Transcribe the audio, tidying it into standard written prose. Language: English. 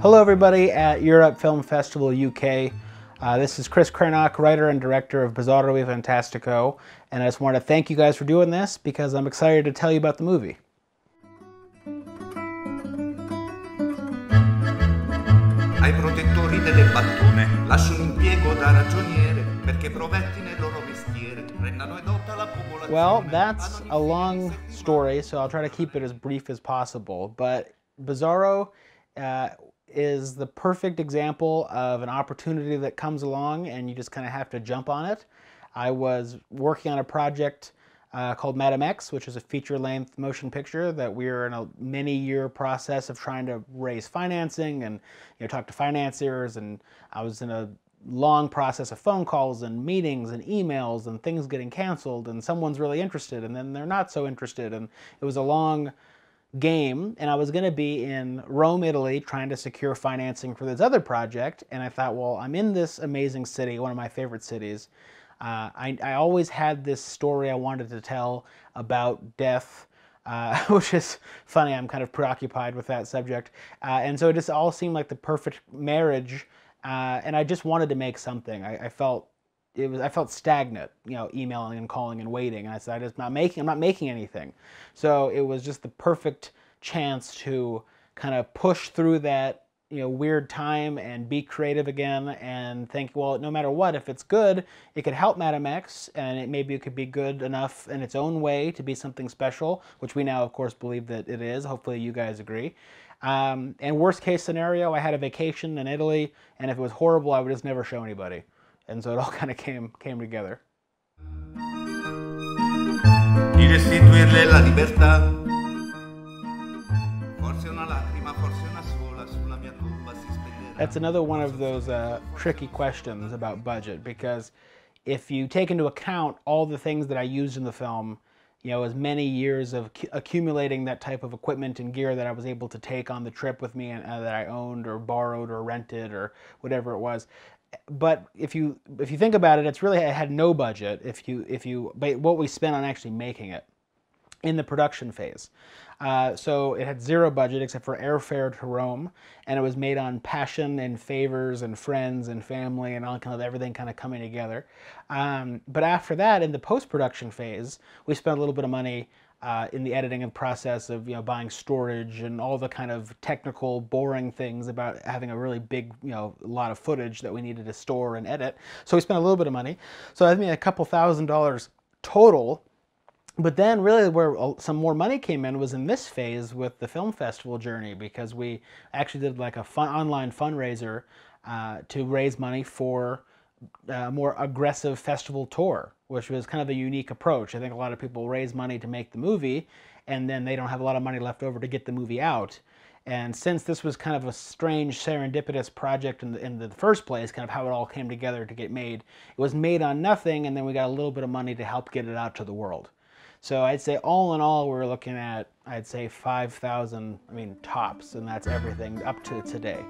Hello everybody at Europe Film Festival UK. This is Kris Krainock, writer and director of Bizzarro e Fantastico, and I just want to thank you guys for doing this because I'm excited to tell you about the movie. Ai protettori delle battune lascio un impiego da ragioniere perché provetti nel loro mestiere rendano edotta la popolazione. Well, that's a long story, so I'll try to keep it as brief as possible, but Bizzarro is the perfect example of an opportunity that comes along and you just kind of have to jump on it. I was working on a project called Madam X, which is a feature-length motion picture that we're in a many-year process of trying to raise financing and talk to financiers, and I was in a long process of phone calls and meetings and emails and things getting canceled, and someone's really interested and then they're not so interested, and it was a long game, and I was going to be in Rome, Italy, trying to secure financing for this other project, and I thought, well, I'm in this amazing city, one of my favorite cities. I always had this story I wanted to tell about death, which is funny, I'm kind of preoccupied with that subject, and so it just all seemed like the perfect marriage, and I just wanted to make something. I felt stagnant, emailing and calling and waiting, and I said, I'm not making anything. So it was just the perfect chance to kind of push through that weird time and be creative again and think, well, no matter what, if it's good, it could help Madam X, and maybe it could be good enough in its own way to be something special, which we now, of course, believe that it is. Hopefully you guys agree. And worst case scenario, I had a vacation in Italy, and if it was horrible, I would just never show anybody. And so it all kind of came together. Di restituirle la libertà. Forse una lacrima, forse una sola sulla mia tomba si spenderà. That's another one of those tricky questions about budget, because if you take into account all the things that I used in the film, as many years of accumulating that type of equipment and gear that I was able to take on the trip with me and that I owned or borrowed or rented or whatever it was. But if you think about it, it's really, I had no budget but what we spent on actually making it in the production phase. So it had zero budget except for airfare to Rome, and it was made on passion and favors and friends and family and all kind of everything kind of coming together. But after that, in the post-production phase, we spent a little bit of money in the editing process of buying storage and all the kind of technical, boring things about having a really big, lot of footage that we needed to store and edit. So we spent a little bit of money. So I mean, a couple $1,000s total. But then really where some more money came in was in this phase with the film festival journey, because we actually did like a online fundraiser to raise money for a more aggressive festival tour, which was kind of a unique approach. I think a lot of people raise money to make the movie, and then they don't have a lot of money left over to get the movie out. And since this was kind of a strange serendipitous project in the first place, kind of how it all came together to get made, it was made on nothing, and then we got a little bit of money to help get it out to the world. So I'd say all in all, we're looking at, I'd say 5,000, tops, and that's everything up to today.